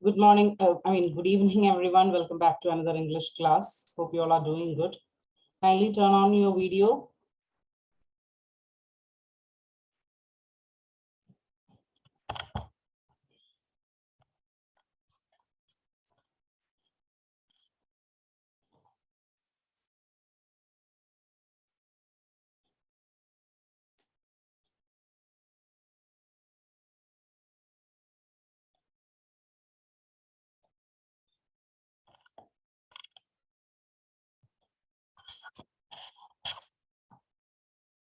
Good morning, good evening, everyone. Welcome back to another English class. Hope you all are doing good. Kindly turn on your video.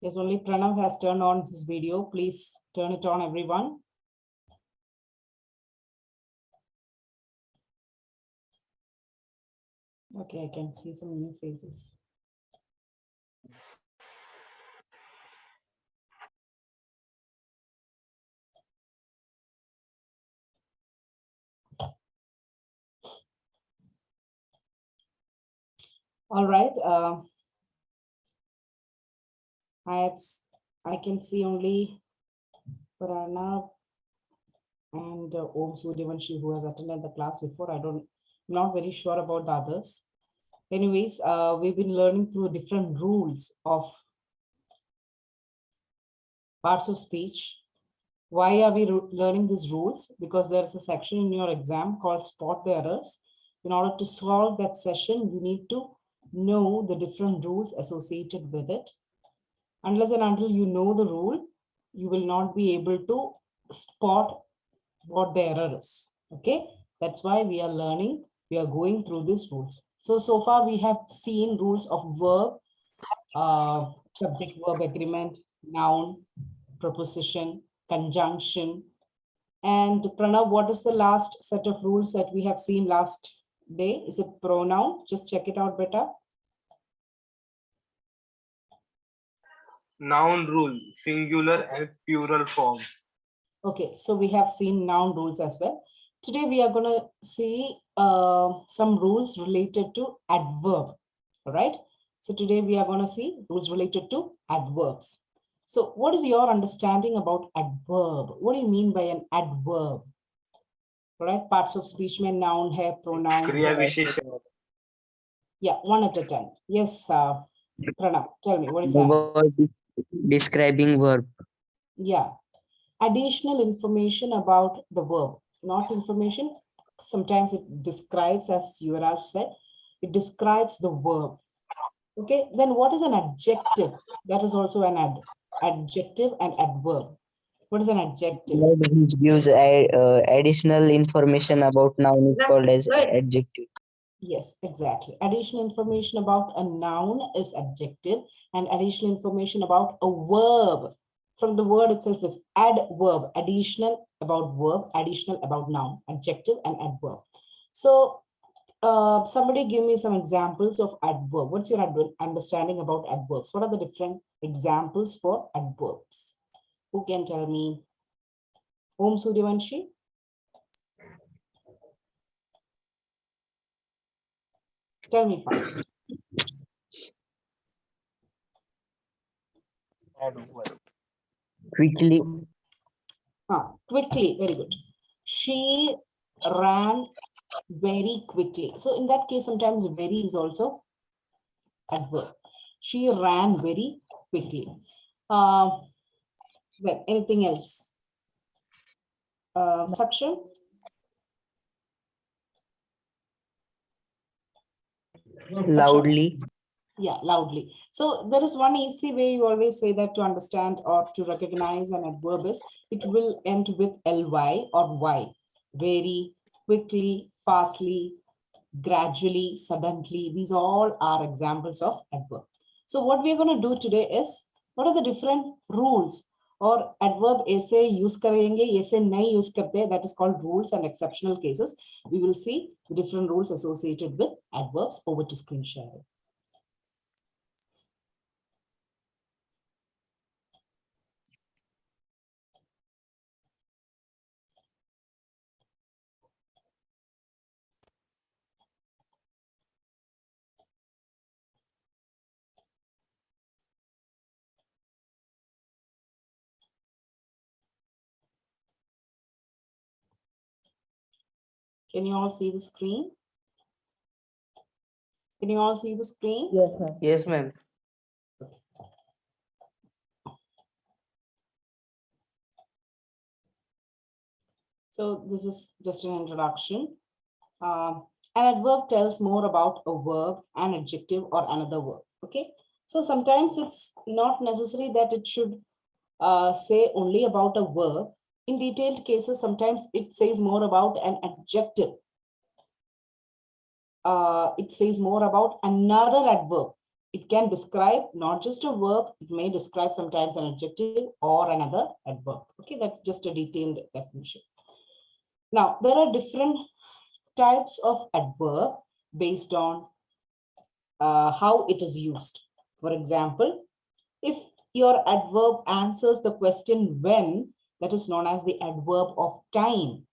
Yes, only Pranav has turned on his video. Please turn it on, everyone. Okay, I can see some new faces. All right. I can see only Pranav and Om Suryavanshi, who has attended the class before. I'm not very sure about the others. Anyways, we've been learning through different rules of parts of speech. Why are we learning these rules? Because there's a section in your exam called Spot the Errors. In order to solve that session, you need to know the different rules associated with it. Unless and until you know the rule, you will not be able to spot what the error is. Okay, that's why we are learning, we are going through these rules. So far we have seen rules of verb, subject verb agreement, noun, preposition, conjunction. And Pranav, what is the last set of rules that we have seen last day? Is it pronoun? Just check it out better. Noun rule, singular and plural form. Okay, so we have seen noun rules as well. Today we are going to see some rules related to adverb. All right. So today we are going to see rules related to adverbs. So what is your understanding about adverb? What do you mean by an adverb? All right. Parts of speech में noun है, pronoun. Kriya Visheshan. Yeah, one at a time. Yes, Pranav, tell me, what is The that? word describing verb. Yeah, additional information about the verb, not information. Sometimes it describes, as Yuvraj said, it describes the verb. Okay, then what is an adjective? That is also an adjective and adverb. What is an adjective? Word which gives additional information about noun is called as adjective. Yes, exactly. Additional information about a noun is adjective, and additional information about a verb from the word itself is adverb, additional about verb, additional about noun, adjective and adverb. So somebody give me some examples of adverb. What's your understanding about adverbs? What are the different examples for adverbs? Who can tell me? Om Suryavanshi? Tell me first. Quickly. Quickly, very good. She ran very quickly. So in that case, sometimes very is also adverb. She ran very quickly. Well, anything else? Saksha? Loudly. Yeah, loudly. So there is one easy way you always say that to understand or to recognize an adverb is it will end with ly or y. Very, quickly, fastly, gradually, suddenly. These all are examples of adverb. So what we're going to do today is what are the different rules or adverb ऐसे use करेंगे ऐसे नहीं use करते, that is called rules and exceptional cases. We will see the different rules associated with adverbs. Over to screen sharing. Can you all see the screen? Can you all see the screen? Yes, ma'am. Yes, ma'am. So this is just an introduction. An adverb tells more about a verb, an adjective, or another verb. Okay. So sometimes it's not necessary that it should say only about a verb. In detailed cases, sometimes it says more about an adjective. It says more about another adverb. It can describe not just a verb, it may describe sometimes an adjective or another adverb. Okay, that's just a detailed definition. Now, there are different types of adverb based on how it is used. For example, if your adverb answers the question when, that is known as the adverb of time.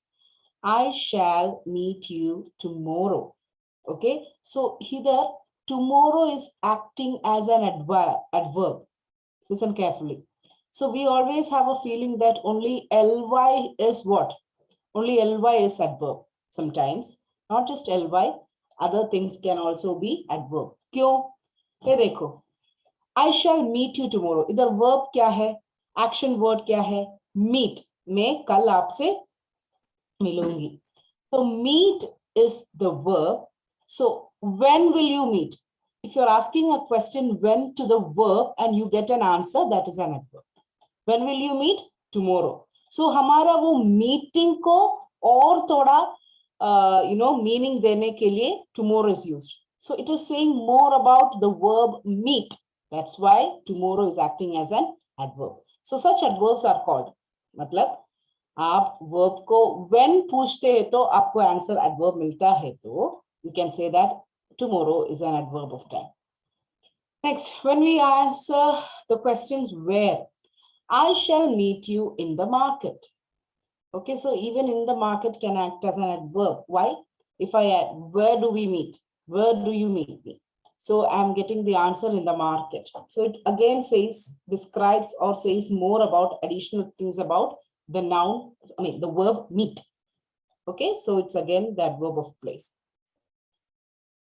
I shall meet you tomorrow. Okay, so here tomorrow is acting as an adverb. Listen carefully. So we always have a feeling that only ly is what? Only ly is adverb. Sometimes, not just ly, other things can also be adverb. क्यों? ये देखो, I shall meet you tomorrow. इधर verb क्या है? Action word क्या है? Meet. मैं कल आपसे मिलूंगी. So meet is the verb. So when will you meet? If you're asking a question when to the verb and you get an answer, that is an adverb. When will you meet? Tomorrow. So हमारा वो meeting को और थोड़ा meaning देने के लिए tomorrow is used. So it is saying more about the verb meet. That's why tomorrow is acting as an adverb. So such adverbs are called. मतलब आप वर्ब को when पूछते हैं तो आपको आंसर एडवर्ब मिलता है तो you can say that tomorrow is an adverb of time. Next, when we answer the questions where, I shall meet you in the market. Okay, so even in the market can act as an adverb. Why? If I add, where do we meet? Where do you meet me? So I'm getting the answer in the market. So it again says, describes or says more about additional things about the noun, the verb meet. Okay, so it's again the adverb of place.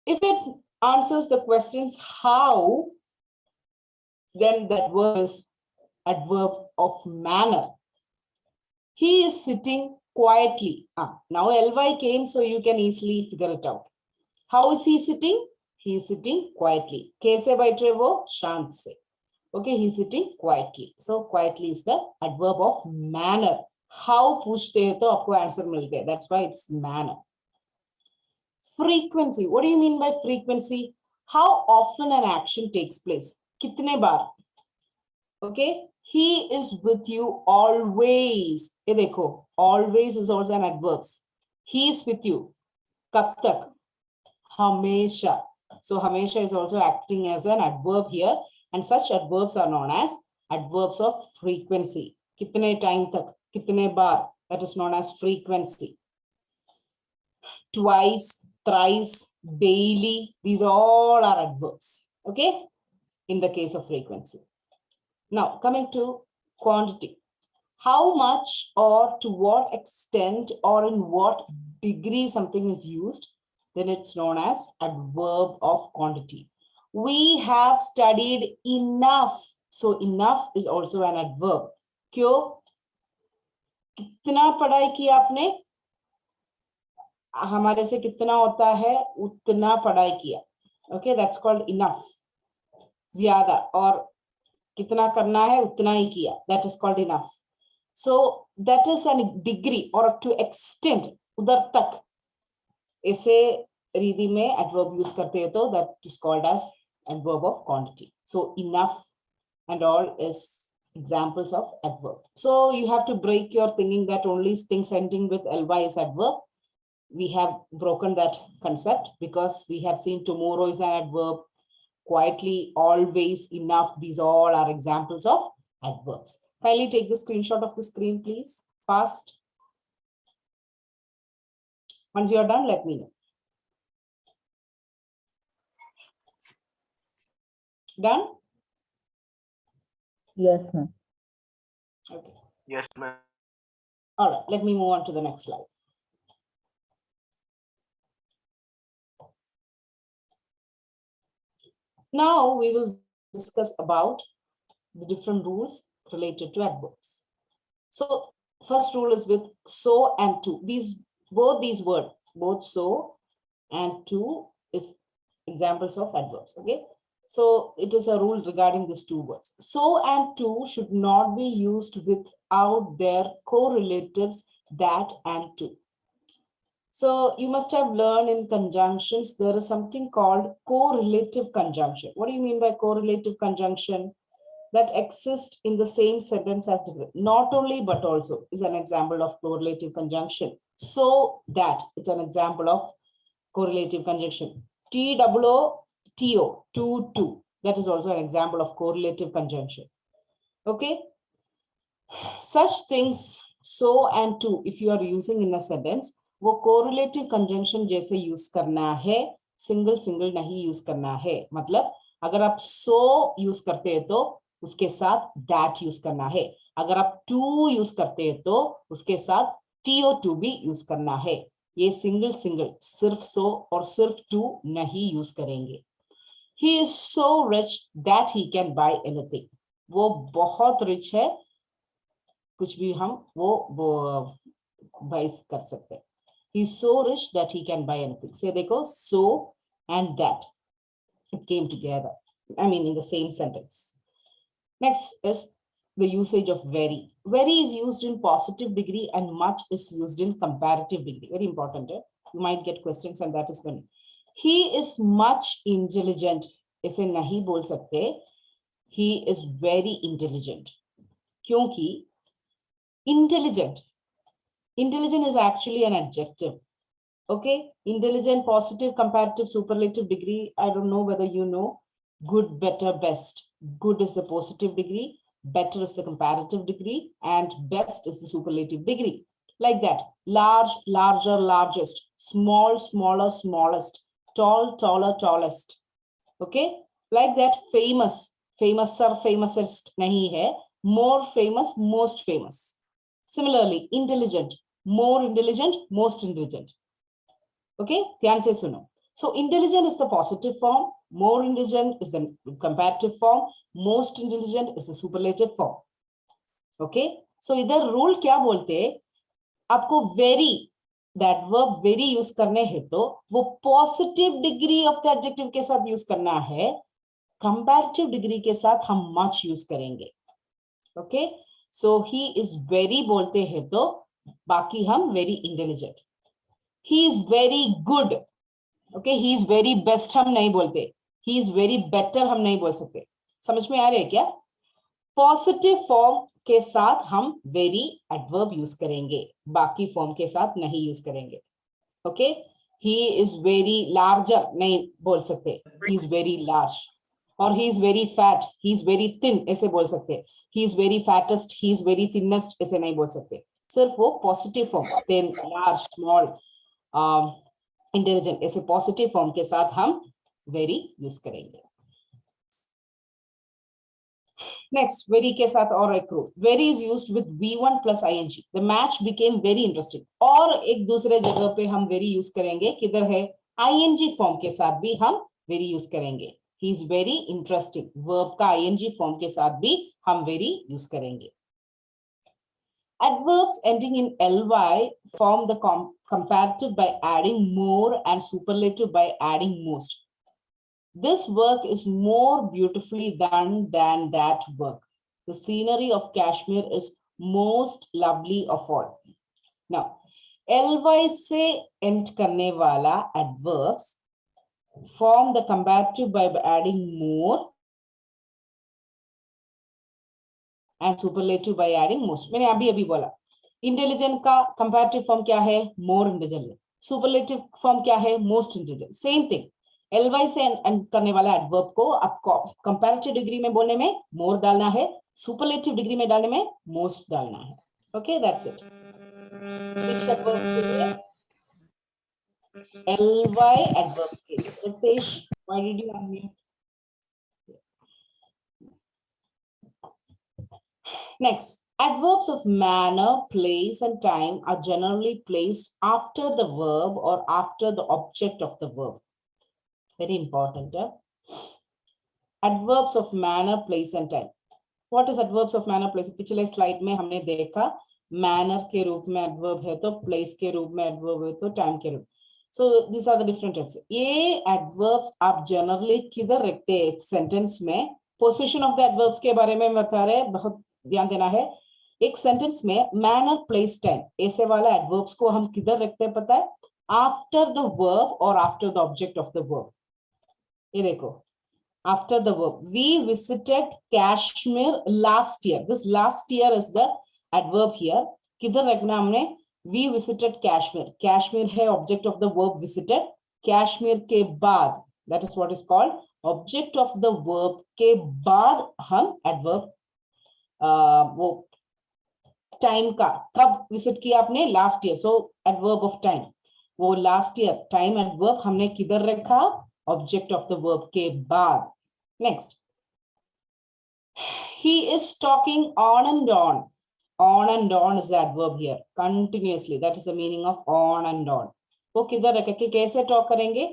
If it answers the questions how, then that verb is adverb of manner. He is sitting quietly. Now ly came, so you can easily figure it out. How is he sitting? He is sitting quietly. Kaise baitre wo? Shant se. Okay, he is sitting quietly. So quietly is the adverb of manner. How पूछते हैं तो आपको answer मिल गया. That's why it's manner. Frequency. What do you mean by frequency? How often an action takes place? कितने बार? Okay, he is with you always. ये देखो, always is also an adverb. He is with you. कब तक? हमेशा. So हमेशा is also acting as an adverb here, and such adverbs are known as adverbs of frequency. कितने time तक? कितने बार? That is known as frequency. Twice, thrice, daily, these all are adverbs. Okay, in the case of frequency. Now coming to quantity. How much or to what extent or in what degree something is used, then it's known as adverb of quantity. We have studied enough. So enough is also an adverb. क्यों? कितना पढ़ाई किया आपने? हमारे से कितना होता है? उतना पढ़ाई किया. Okay, that's called enough. ज्यादा और कितना करना है उतना ही किया. That is called enough. So that is a degree or to extent. उधर तक ऐसे रीति में adverb use करते हैं तो that is called as adverb of quantity. So enough and all is examples of adverb. So you have to break your thinking that only things ending with ly is adverb. We have broken that concept because we have seen tomorrow is an adverb, quietly, always, enough. These all are examples of adverbs. Kindly take the screenshot of the screen, please. Fast. Once you are done, let me know. Done? Yes, ma'am. Okay. Yes, ma'am. All right, let me move on to the next slide. Now we will discuss about the different rules related to adverbs. So first rule is with so and to. Both these words, both so and to is examples of adverbs. Okay. So it is a rule regarding these two words. So and to should not be used without their correlatives that and to. So you must have learned in conjunctions, there is something called correlative conjunction. What do you mean by correlative conjunction? That exist in the same sentence as different. Not only, but also is an example of correlative conjunction. So that it's an example of correlative conjunction. TOO, to. That is also an example of correlative conjunction. Okay. Such things, so and to, if you are using in a sentence, वो correlative conjunction जैसे use करना है, single single नहीं use करना है. मतलब अगर आप so यूज करते हैं तो उसके साथ that यूज करना है. अगर आप to यूज करते हैं तो उसके साथ to भी यूज करना है. ये सिंगल सिंगल सिर्फ so और सिर्फ to नहीं यूज करेंगे. He is so rich that he can buy anything. वो बहुत rich है, कुछ भी हम वो बाय कर सकते हैं. He is so rich that he can buy anything. So देखो, so and that it came together. I mean, in the same sentence. Next is the usage of very. Very is used in positive degree and much is used in comparative degree. Very important. You might get questions and that is when. He is much intelligent. इसे नहीं बोल सकते. He is very intelligent. क्योंकि intelligent is actually an adjective. Okay, intelligent, positive, comparative, superlative degree. I don't know whether you know. Good, better, best. Good is the positive degree, better is the comparative degree, and best is the superlative degree. Like that. Large, larger, largest. Small, smaller, smallest. Tall, taller, tallest. Okay, like that. Famous, famouser, famousest nahi hai. More famous, most famous. Similarly, intelligent, more intelligent, most intelligent. Okay, ध्यान से सुनो. So intelligent is the positive form, more intelligent is the comparative form, most intelligent is the superlative form. Okay, so इधर rule क्या बोलते हैं? आपको very, that verb very use करने हैं तो वो positive degree of the adjective के साथ use करना है, comparative degree के साथ हम much use करेंगे. Okay. So he is very बोलते हैं तो बाकी हम very intelligent. He is very good. Okay, he is very best हम नहीं बोलते. He is very better हम नहीं बोल सकते. समझ में आ रहा है क्या? Positive form के साथ हम very adverb use करेंगे. बाकी form के साथ नहीं use करेंगे. Okay, he is very larger नहीं बोल सकते. He is very large. और he is very fat. He is very thin ऐसे बोल सकते. He is very fattest, he is very thinnest ऐसे नहीं बोल सकते. सिर्फ वो positive form, thin, large, small, intelligent ऐसे positive form के साथ हम very use करेंगे. Next, very के साथ और एक rule. Very is used with V1 plus ing. The match became very interesting. और एक दूसरे जगह पे हम very use करेंगे. किधर है? ing form के साथ भी हम very use करेंगे. He is very interesting. Verb का ing form के साथ भी हम very use करेंगे. Adverbs ending in ly form the comparative by adding more and superlative by adding most. This work is more beautifully done than that work. The scenery of Kashmir is most lovely of all. Now, ly से end करने वाला adverbs form the comparative by adding more and superlative by adding most. मैंने अभी बोला. Intelligent का comparative form क्या है? More intelligent. Superlative form क्या है? Most intelligent. Same thing. ly से end करने वाला adverb को आपको comparative degree में बोलने में more डालना है, superlative degree में डालने में most डालना है. Okay, that's it. Which adverbs के लिए? ly adverbs के लिए. Ritesh, why did you unmute? Next, adverbs of manner, place, and time are generally placed after the verb or after the object of the verb. Very important. adverbs of manner, place and time. What is adverbs of manner, place? पिछले slide में हमने देखा manner के रूप में adverb है तो place के रूप में adverb है तो time के रूप. So these are the different types. ये adverbs आप generally किधर रखते हैं एक sentence में? Position of the adverbs के बारे में बता रहे हैं, बहुत ध्यान देना है. एक sentence में manner, place, time ऐसे वाला adverbs को हम किधर रखते हैं पता है? After the verb or after the object of the verb. ये देखो. After the verb, we visited Kashmir last year. This last year is the adverb here. किधर रखना हमने? We visited Kashmir. Kashmir है object of the verb visited. Kashmir के बाद, that is what is called object of the verb के बाद हम adverb वो time का कब visit किया आपने? Last year. So adverb of time. वो last year time adverb हमने किधर रखा? Object of the verb के बाद. Next. He is talking on and on. On and on is the adverb here. Continuously. That is the meaning of on and on. वो किधर रखा कि कैसे talk करेंगे?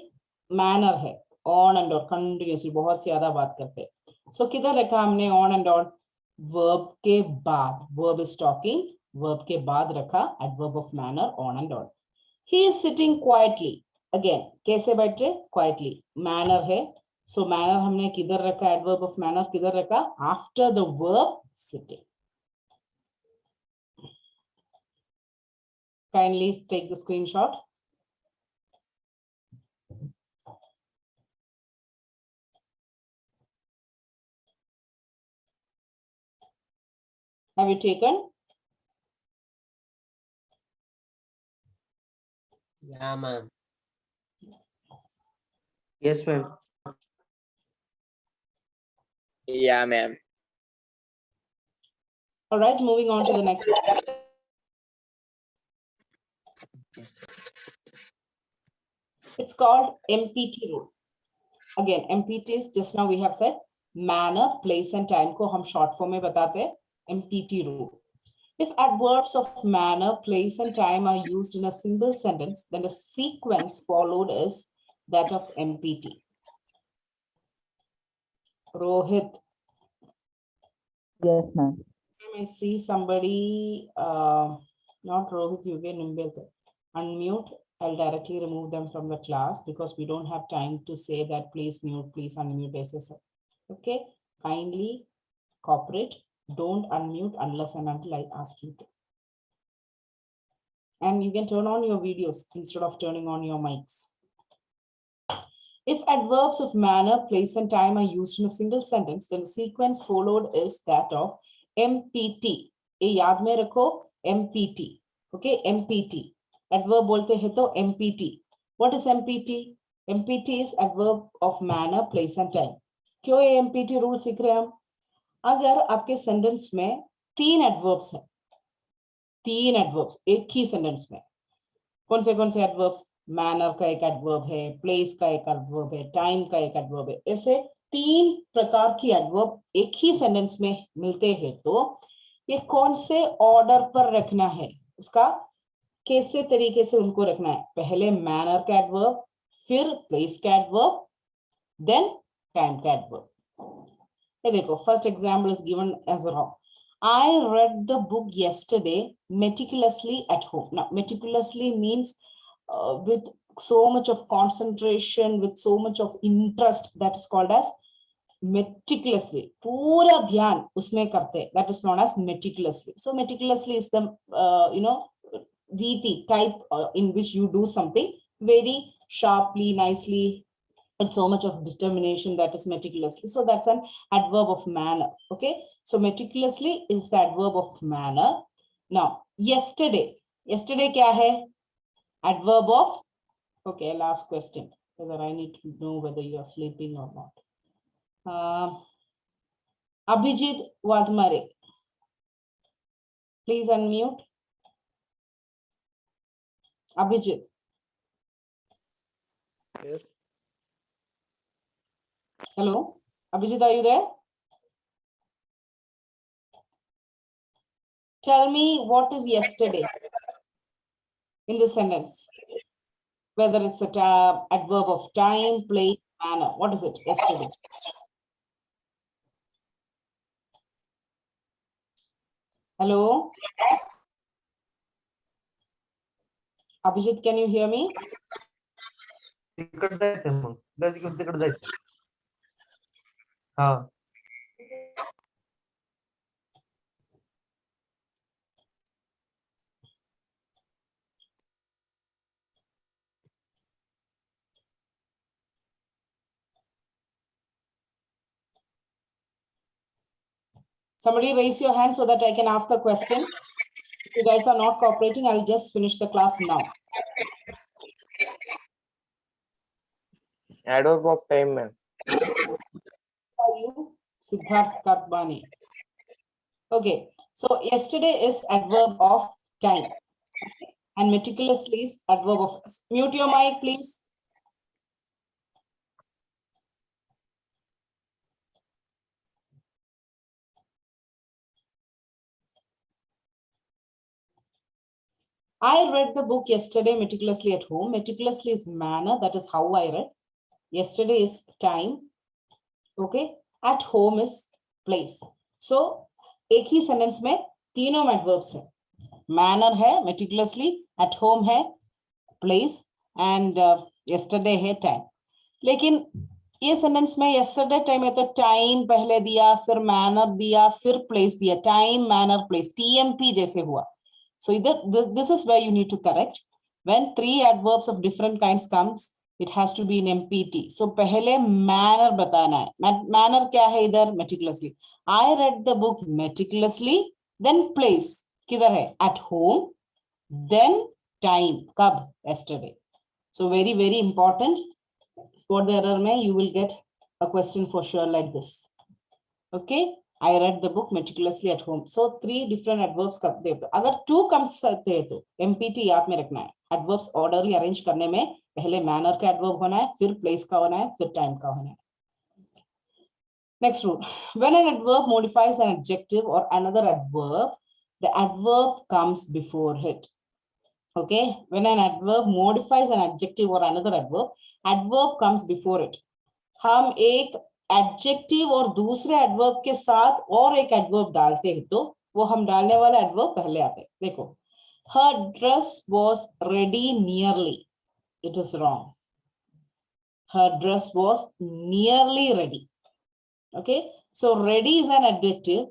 Manner है. On and on. Continuously. बहुत से ज्यादा बात करते हैं. So किधर रखा हमने on and on? Verb के बाद. Verb is talking. Verb के बाद रखा. Adverb of manner on and on. He is sitting quietly. Again, कैसे बैठ रहे? Quietly. Manner है. So manner हमने किधर रखा? Adverb of manner किधर रखा? After the verb sitting. Kindly take the screenshot. Have you taken? Yeah, ma'am. Yes, ma'am. Yeah, ma'am. All right, moving on to the next. It's called MPT rule. Again, MPT is just now we have said manner, place and time को हम short form में बताते हैं. MPT rule. If adverbs of manner, place and time are used in a single sentence, then the sequence followed is that of MPT. Rohit. Yes, ma'am. I see somebody, not Rohit, you can unmute. I'll directly remove them from the class because we don't have time to say that please mute, please unmute SSL. Okay, kindly cooperate. Don't unmute unless and until I ask you to. And you can turn on your videos instead of turning on your mics. If adverbs of manner, place and time are used in a single sentence, then the sequence followed is that of MPT. ये याद में रखो MPT. Okay, MPT. Adverb बोलते हैं तो MPT. What is MPT? MPT is adverb of manner, place and time. क्यों ये MPT rule सीख रहे हैं हम? अगर आपके सेंटेंस में 3 एडवर्ब्स हैं, 3 एडवर्ब्स एक ही सेंटेंस में, कौन से एडवर्ब्स? मैनर का एक एडवर्ब है, प्लेस का एक एडवर्ब है, टाइम का एक एडवर्ब है, ऐसे 3 प्रकार की एडवर्ब एक ही सेंटेंस में मिलते हैं, तो ये कौन से ऑर्डर पर रखना है, उसका कैसे तरीके से उनको रखना है? पहले मैनर का एडवर्ब, फिर प्लेस का एडवर्ब, देन टाइम का एडवर्ब. देखो, first example is given as wrong. I read the book yesterday meticulously at home. Now, meticulously means with so much of concentration, with so much of interest, that is called as meticulously. पूरा ध्यान उसमें करते, that is known as meticulously. So meticulously is the riti type in which you do something very sharply, nicely, with so much of determination, that is meticulously. So that's an adverb of manner. Okay, so meticulously is the adverb of manner. Now, yesterday kya hai? Adverb of, okay, last question, whether I need to know whether you are sleeping or not. Abhijit Wadmare, please unmute. Abhijit. Yes. Hello, Abhijit, are you there? Tell me what is yesterday in the sentence. Whether it's a adverb of time, place, manner. What is it? Yesterday. Hello? Abhijit, can you hear me? तिकडे जायचं मग बस घेऊन तिकडे जायचं हा Somebody raise your hand so that I can ask a question. If you guys are not cooperating, I'll just finish the class now. Adverb of time, ma'am. Are you Siddharth Katbani? Okay, so yesterday is adverb of time. Okay. And meticulously is adverb of. Mute your mic, please. I read the book yesterday meticulously at home. Meticulously is manner. That is how I read. Yesterday is time. Okay. At home is place. So, एक ही sentence में तीनों adverbs है. Manner है, meticulously. At home है, place. And yesterday है, time. लेकिन ये sentence में yesterday टाइम है तो टाइम पहले दिया, फिर मैनर दिया, फिर प्लेस दिया. टाइम मैनर प्लेस TMP जैसे हुआ. So this is where you need to correct. When three adverbs of different kinds comes, it has to be in MPT. So पहले manner बताना है. Manner क्या है इधर? Meticulously. I read the book meticulously. Then place किधर है? At home. Then time कब? Yesterday. So very very important. Spot the error में you will get a question for sure like this. Okay. I read the book meticulously at home. So three different adverbs करते हैं. अगर two comes करते हैं तो MPT याद में रखना है. Adverbs orderly arrange करने में पहले manner का adverb होना है, फिर place का होना है, फिर time का होना है. Next rule. When an adverb modifies an adjective or another adverb, the adverb comes before it. Okay. When an adverb modifies an adjective or another adverb comes before it. हम एक adjective और दूसरे adverb के साथ और एक adverb डालते हैं तो वो हम डालने वाला एडवर्ब पहले आते हैं. देखो, her dress was ready nearly. It is wrong. Her dress was nearly ready. Okay, so ready is an adjective.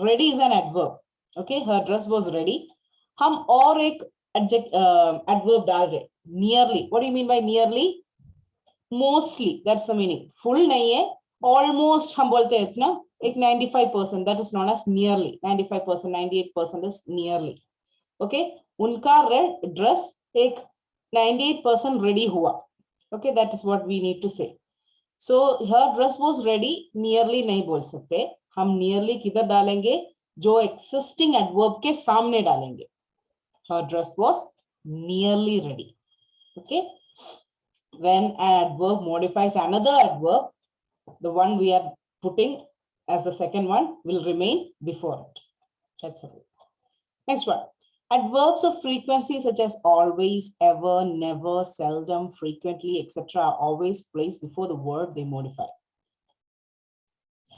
Ready is an adverb. Okay, her dress was ready. हम और एक एडवर्ब डाल रहे. Nearly. What do you mean by nearly? Mostly. That's the meaning. Full नहीं है. Almost हम बोलते हैं ना, एक 95%, that is known as nearly. 95%, 98% is nearly. Okay, उनका dress एक 98% ready हुआ. Okay, that is what we need to say. So her dress was ready, nearly नहीं बोल सकते. हम nearly किधर डालेंगे? जो existing adverb के सामने डालेंगे. Her dress was nearly ready. Okay, when an adverb modifies another adverb, the one we are putting as the second one will remain before it. That's it. Next one. Adverbs of frequency such as always, ever, never, seldom, frequently, etc. are always placed before the word they modify.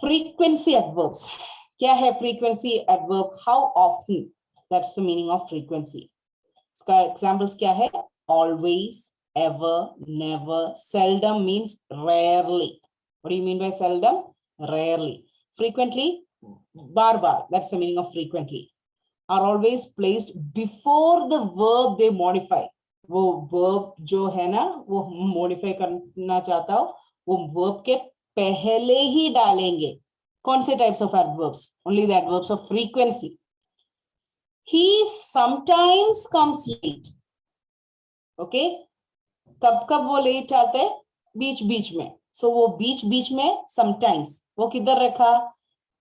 Frequency adverbs. क्या है frequency adverb? How often? That's the meaning of frequency. इसका examples क्या है? Always, ever, never. Seldom means rarely. What do you mean by seldom? Rarely. Frequently, bar bar. That's the meaning of frequently. Are always placed before the verb they modify. वो verb जो है ना, वो modify करना चाहता हो, वो verb के पहले ही डालेंगे. कौन से types of adverbs? Only the adverbs of frequency. He sometimes comes late. Okay? कब कब वो लेट आते हैं? बीच बीच में. So वो बीच बीच में sometimes वो किधर रखा?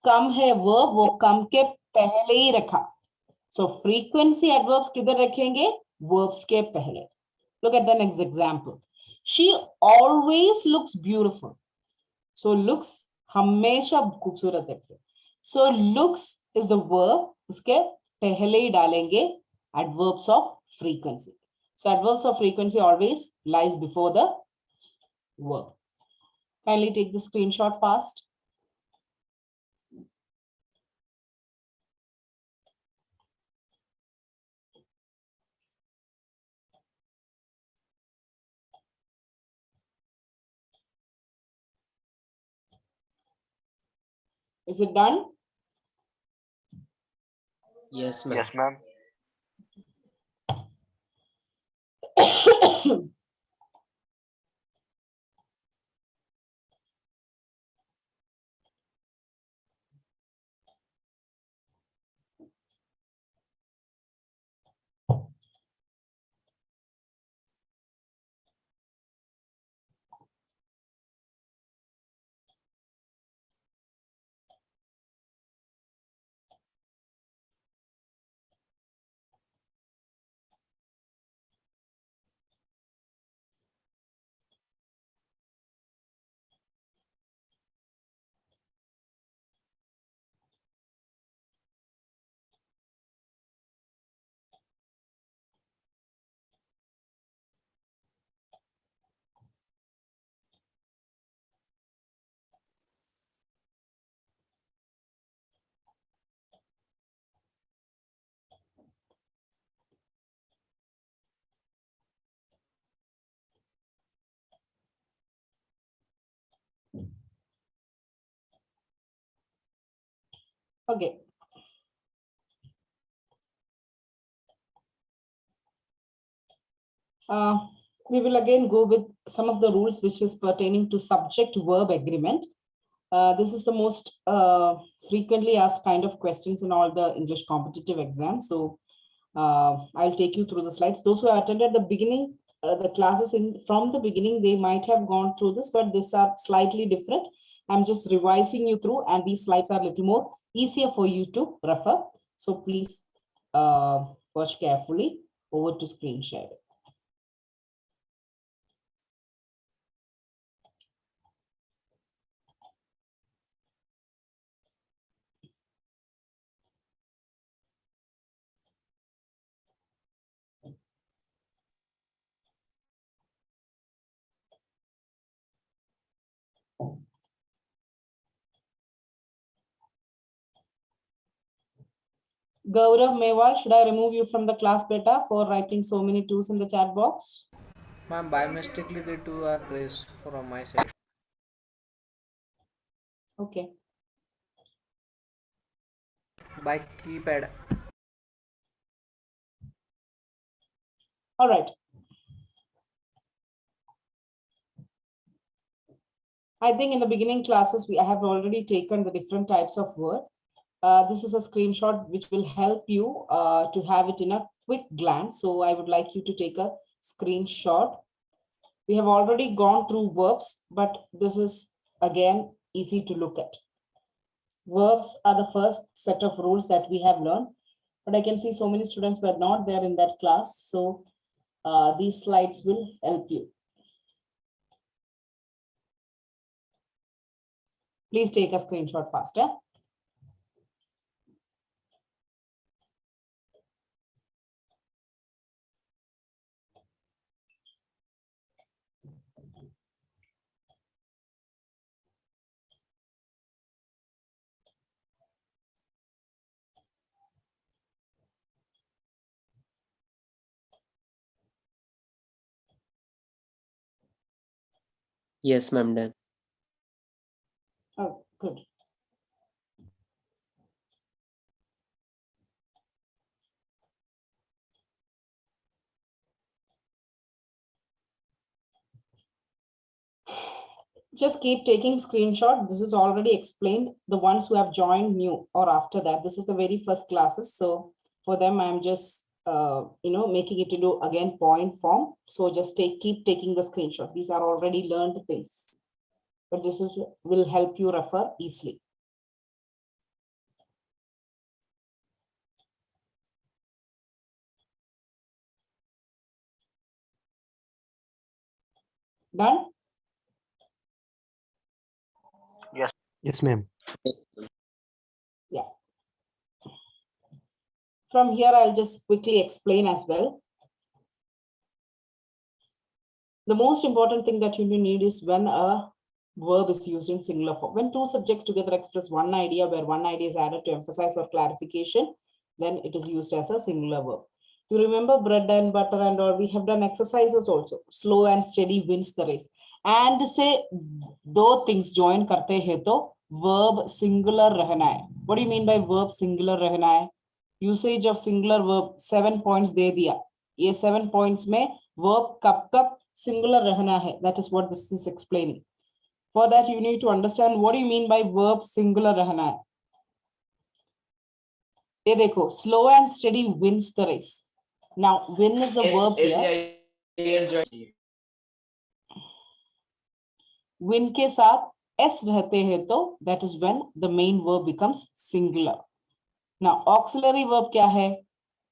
कम है वो कम के पहले ही रखा. So frequency adverbs किधर रखेंगे? Verbs के पहले. Look at the next example. She always looks beautiful. So looks हमेशा खूबसूरत है. So looks is the verb. उसके पहले ही डालेंगे adverbs of frequency. So adverbs of frequency always lies before the verb. Kindly take the screenshot fast. Is it done? Yes, ma'am. Yes, ma'am. Okay. We will again go with some of the rules which is pertaining to subject verb agreement. This is the most frequently asked kind of questions in all the English competitive exams. So I'll take you through the slides. Those who have attended the beginning, the classes from the beginning, they might have gone through this, but these are slightly different. I'm just revising you through, and these slides are a little more easier for you to refer. So please watch carefully. Over to screen share. Gaurav Mewal, should I remove you from the class beta for writing so many twos in the chat box? Ma'am, by mistakenly the two are raised from my side. Okay. By keypad. All right. I think in the beginning classes, I have already taken the different types of word. This is a screenshot which will help you to have it in a quick glance. So I would like you to take a screenshot. We have already gone through verbs, but this is again easy to look at. Verbs are the first set of rules that we have learned, but I can see so many students were not there in that class. So these slides will help you. Please take a screenshot faster. Yes, ma'am. Done. Oh, good. Just keep taking screenshot. This is already explained. The ones who have joined new or after that, this is the very first classes. So for them, I'm just making it into again point form. So just keep taking the screenshot. These are already learned things, but this will help you refer easily. Done? Yes, ma'am. Yeah. From here, I'll just quickly explain as well. The most important thing that you need is when a verb is used in singular form. When two subjects together express one idea where one idea is added to emphasize or clarification, then it is used as a singular verb. You remember bread and butter and all, we have done exercises also. Slow and steady wins the race. And say, दो things join karte hai to verb singular रहना है. What do you mean by verb singular रहना है? Usage of singular verb 7 points दे दिया. ये 7 points में verb कब कब singular रहना है. That is what this is explaining. For that you need to understand what do you mean by verb singular रहना है. ये देखो, slow and steady wins the race. Now win is a verb here. Win के साथ s रहते हैं तो that is when the main verb becomes singular. Now auxiliary verb क्या है?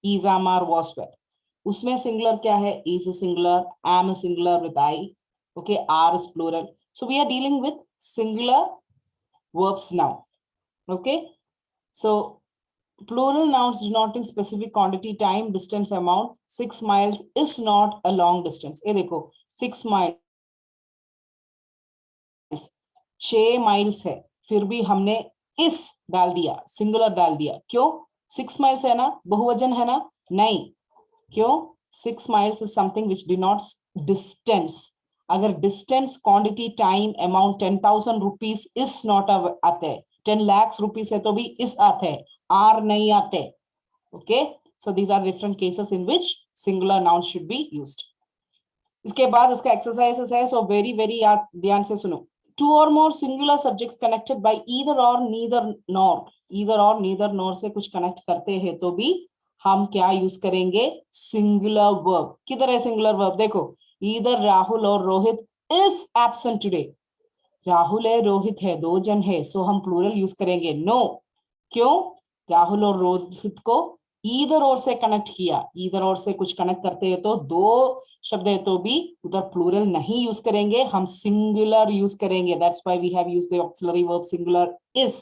Is, am, are, was, were. उसमें singular क्या है? Is is singular, am is singular with I. Okay, are is plural. So we are dealing with singular verbs now. Okay, so plural nouns denoting specific quantity, time, distance, amount. 6 miles is not a long distance. ये देखो, 6 miles 6 miles है, फिर भी हमने इस डाल दिया, singular डाल दिया. क्यों? 6 miles है ना, बहुवचन है ना? नहीं. क्यों? 6 miles is something which denotes distance. अगर distance, quantity, time, amount 10,000 rupees is not आते हैं, 10 lakhs rupees है तो भी इस आते हैं, are नहीं आते. Okay, so these are different cases in which singular nouns should be used. इसके बाद इसका exercises है, so very ध्यान से सुनो. 2 or more singular subjects connected by either or, neither nor. Either or, neither nor से कुछ connect करते हैं तो भी हम क्या यूज करेंगे? Singular verb. किधर है singular verb? देखो, either राहुल और Rohit is absent today. Rahul है, रोहित है, 2 जन है, so हम plural यूज करेंगे. No. क्यों? राहुल और रोहित को either or से कनेक्ट किया. Either or से कुछ कनेक्ट करते हैं तो 2 शब्द है तो भी उधर प्लूरल नहीं यूज करेंगे, हम सिंगुलर यूज करेंगे. That's why we have used the auxiliary verb singular is.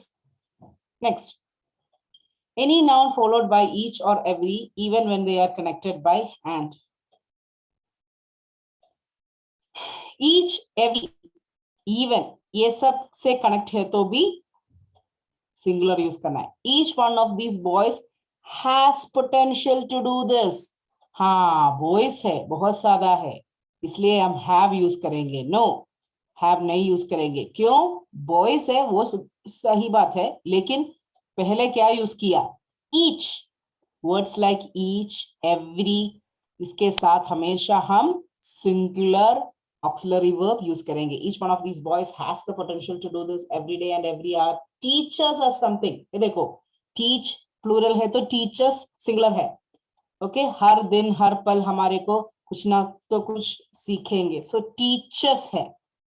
Next, any noun followed by each or every even when they are connected by and. Each, every, even ये सब से connect है तो भी singular use करना है. Each one of these boys has potential to do this. हाँ, boys है, बहुत ज्यादा है, इसलिए हम हैव यूज करेंगे. नो, हैव नहीं यूज करेंगे. क्यों? बॉयज है, वो सही बात है, लेकिन पहले क्या यूज किया? Each. Words like each, every, इसके साथ हमेशा हम सिंगुलर ऑक्सिलरी वर्ब यूज करेंगे. Each one of these boys has the potential to do this every day and every hour. Teachers are something. ये देखो, टीच प्लूरल है तो टीचर्स सिंगुलर है. ओके, हर दिन हर पल हमारे को कुछ ना तो कुछ सीखेंगे. सो टीचर्स है,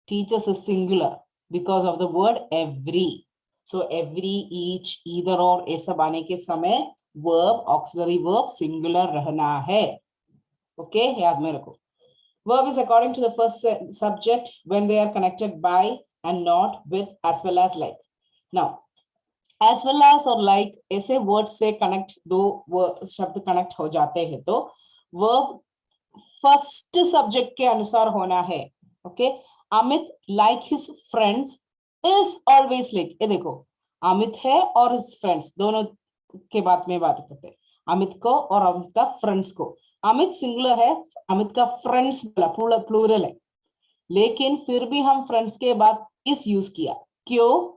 teachers is singular because of the word every. So every, each, either और ये सब आने के समय वर्ब, ऑक्सिलरी वर्ब सिंगुलर रहना है. ओके, याद में रखो. Verb is according to the first subject when they are connected by and not with as well as like. Now as well as और like ऐसे वर्ड से कनेक्ट, 2 शब्द connect हो जाते हैं तो वर्ब फर्स्ट सब्जेक्ट के अनुसार होना है. Okay, Amit like his friends is always like. ये देखो, अमित है और हिज फ्रेंड्स दोनों के बात में बात करते हैं. अमित को और अमित का फ्रेंड्स को. अमित सिंगुलर है, अमित का फ्रेंड्स प्लूरल है, लेकिन फिर भी हम फ्रेंड्स के बाद इस यूज किया. क्यों?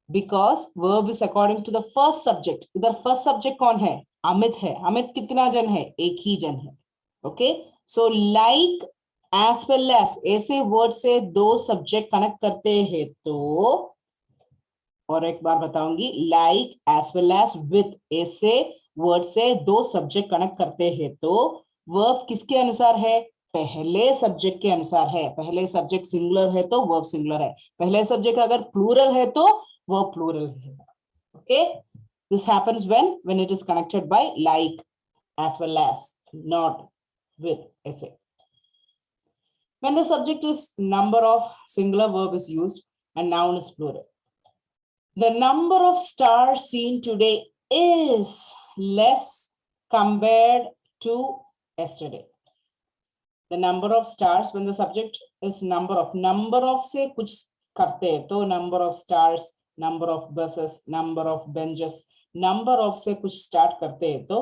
Because verb is according to the first subject. इधर first subject कौन है? अमित है. अमित कितना जन है? एक ही जन है. Okay, so like as well as ऐसे वर्ड से 2 सब्जेक्ट कनेक्ट करते हैं तो, और एक बार बताऊंगी, like as well as with ऐसे वर्ड से 2 सब्जेक्ट कनेक्ट करते हैं तो वर्ब किसके अनुसार है? पहले सब्जेक्ट के अनुसार है. पहले सब्जेक्ट सिंगुलर है तो वर्ब सिंगुलर है. पहले सब्जेक्ट अगर प्लूरल है तो verb plural है. Okay, this happens when it is connected by like, as well as, not with. ऐसे. When the subject is number of, singular verb is used and noun is plural. The number of stars seen today is less compared to yesterday. The number of stars, when the subject is number of से कुछ करते हैं तो number of stars, number of buses, number of benches, number of से कुछ start करते हैं तो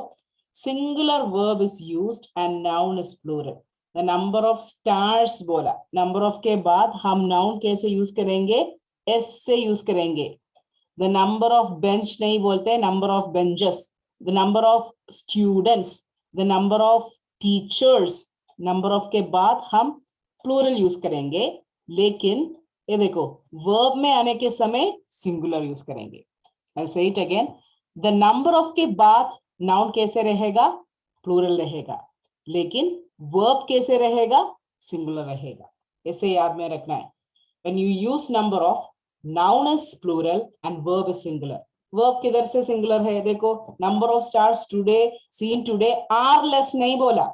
singular verb is used and noun is plural. The number of stars बोला, number of के बाद हम noun कैसे use करेंगे? एस से यूज करेंगे. द नंबर ऑफ बेंच नहीं बोलते, number of benches. The number of students, the number of teachers. Number of के बाद हम प्लूरल यूज करेंगे, लेकिन ये देखो वर्ब में आने के समय सिंगुलर यूज करेंगे. I'll say it again. The number of के बाद नाउन कैसे रहेगा? प्लूरल रहेगा, लेकिन वर्ब कैसे रहेगा? सिंगुलर रहेगा. ऐसे याद में रखना है. When you use number of, noun is plural and verb is singular. Verb किधर से singular है? देखो, number of stars today, seen today, are less नहीं बोला,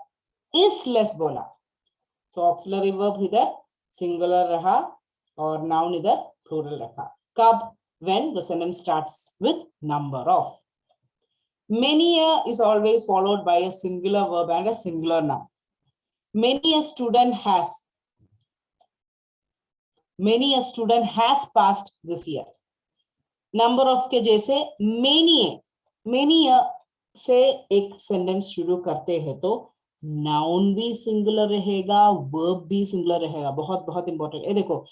is less बोला. So auxiliary verb इधर singular रहा और noun इधर plural रखा. कब? When the sentence starts with number of. Many is always followed by a singular verb and a singular noun. Many a student has passed this year. Number of के जैसे many से एक sentence शुरू करते हैं तो नाउन भी singular रहेगा, वर्ब भी सिंगुलर रहेगा. बहुत बहुत इंपॉर्टेंट है. देखो